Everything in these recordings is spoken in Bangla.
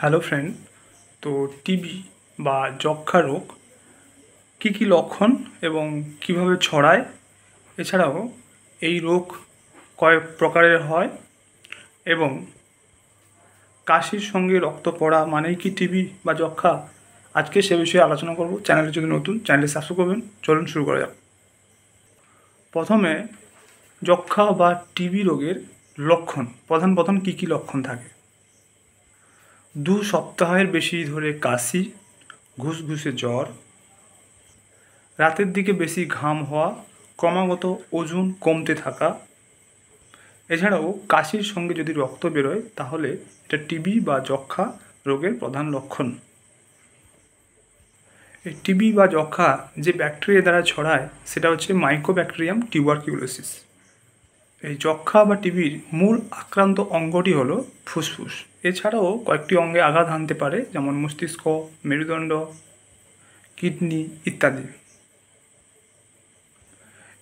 Hello friend. তো টিবি বা যক্ষ্মা রোগ কী কী লক্ষণ এবং কিভাবে ছড়ায়, এছাড়াও এই রোগ কয়েক প্রকারের হয় এবং কাশির সঙ্গে রক্ত পড়া মানেই কি টিবি বা যক্ষ্মা, আজকে সে বিষয়ে আলোচনা করব। চ্যানেলে যদি নতুন, চ্যানেলটি সাবস্ক্রাইব করবেন। চলুন শুরু করা যাক। প্রথমে যক্ষ্মা বা টিবি রোগের লক্ষণ, প্রধান কী কী লক্ষণ থাকে। 2 সপ্তাহের বেশি ধরে কাশি, ঘুসঘুসে জ্বর, রাতের দিকে বেশি ঘাম হওয়া, ক্রমাগত ওজন কমতে থাকা। এছাড়াও কাশির সঙ্গে যদি রক্ত বেরোয় তাহলে এটা টিবি বা যক্ষ্মা রোগের প্রধান লক্ষণ। এই টিবি বা যক্ষ্মা যে ব্যাকটেরিয়া দ্বারা ছড়ায় সেটা হচ্ছে মাইকোব্যাকটেরিয়াম টিউবারকিউলোসিস। এই যক্ষ্মা বা টিবির মূল আক্রান্ত অঙ্গটি হলো ফুসফুস। এছাড়াও কয়েকটি অঙ্গে আঘাত হানতে পারে, যেমন মস্তিষ্ক, মেরুদণ্ড, কিডনি ইত্যাদি।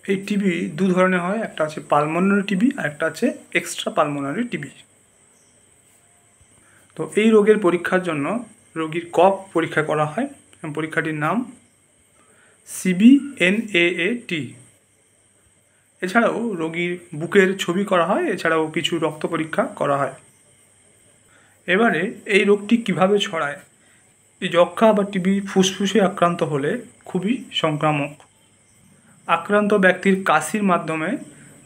এই টিবি 2 ধরনের হয়, একটা আছে পালমোনারি টিবি আর একটা আছে এক্সট্রা পালমোনারি টিবি। তো এই রোগের পরীক্ষার জন্য রোগীর কফ পরীক্ষা করা হয়। পরীক্ষাটির নাম CBNAAT। এছাড়াও রোগীর বুকের ছবি করা হয়, এছাড়াও কিছু রক্ত পরীক্ষা করা হয়। এবারে এই রোগটি কিভাবে ছড়ায়। এই যক্ষ্মা বা টিবি ফুসফুসে আক্রান্ত হলে খুবই সংক্রামক। আক্রান্ত ব্যক্তির কাশির মাধ্যমে,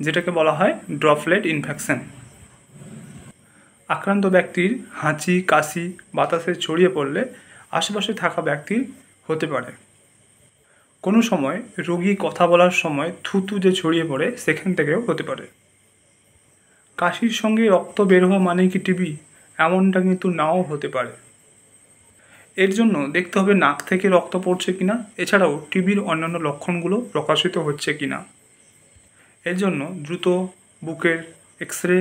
যেটাকে বলা হয় ড্রপলেট ইনফেকশন। আক্রান্ত ব্যক্তির হাঁচি, কাশি বাতাসে ছড়িয়ে পড়লে আশেপাশে থাকা ব্যক্তির হতে পারে। কোনো সময় রোগী কথা বলার সময় থুতু যে ছড়িয়ে পড়ে সেখান থেকেও হতে পারে। কাশির সঙ্গে রক্ত বের হওয়া মানে কি টিবি, এমনটা কিন্তু নাও হতে পারে। এর জন্য দেখতে হবে নাক থেকে রক্ত পড়ছে কিনা, এছাড়াও টিবির অন্যান্য লক্ষণগুলো প্রকাশিত হচ্ছে কিনা। এর জন্য দ্রুত বুকের এক্স-রে,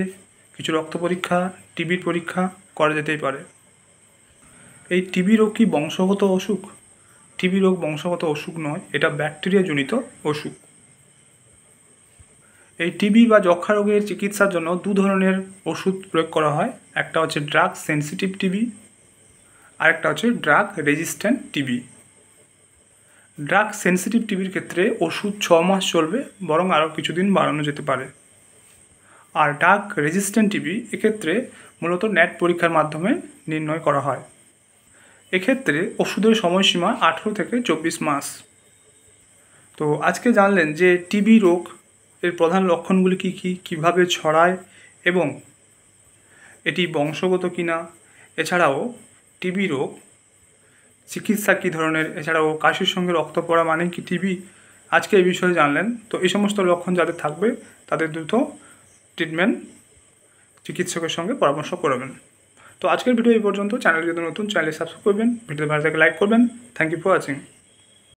কিছু রক্ত পরীক্ষা, টিবির পরীক্ষা করা যেতেই পারে। এই টিবি রোগ কি বংশগত অসুখ? টিবি রোগ বংশগত অসুখ নয়, এটা ব্যাকটেরিয়াজনিত অসুখ। এই টিবি বা যক্ষ্মা রোগের চিকিৎসার জন্য 2 ধরনের ওষুধ প্রয়োগ করা হয়। একটা হচ্ছে ড্রাগ সেন্সিটিভ টিবি, আর একটা হচ্ছে drug resistant TB. Drug sensitive টিবির ক্ষেত্রে ওষুধ 6 মাস চলবে, বরং আরও কিছুদিন বাড়ানো যেতে পারে। আর ড্রাগ রেজিস্ট্যান্ট টিবি এক্ষেত্রে মূলত ন্যাট পরীক্ষার মাধ্যমে নির্ণয় করা হয়। এক্ষেত্রে ওষুধের সময়সীমা 18 থেকে 24 মাস। তো আজকে জানলেন যে টিবি রোগ এর প্রধান লক্ষণগুলি কী কী, কীভাবে ছড়ায় এবং এটি বংশগত কিনা, এছাড়াও টিবি রোগ চিকিৎসা কী ধরনের, এছাড়াও কাশির সঙ্গে রক্ত পড়া মানে কি টিবি, আজকে এই বিষয়ে জানলেন। তো এই সমস্ত লক্ষণ যাদের থাকবে তাদের দ্রুত ট্রিটমেন্ট চিকিৎসকের সঙ্গে পরামর্শ করবেন। তো আজকের ভিডিও এই পর্যন্ত। চ্যানেল যদি নতুন, চ্যানেল সাবস্ক্রাইব করবেন, ভিডিও ভালো থাকলে লাইক করবেন। Thank you for watching.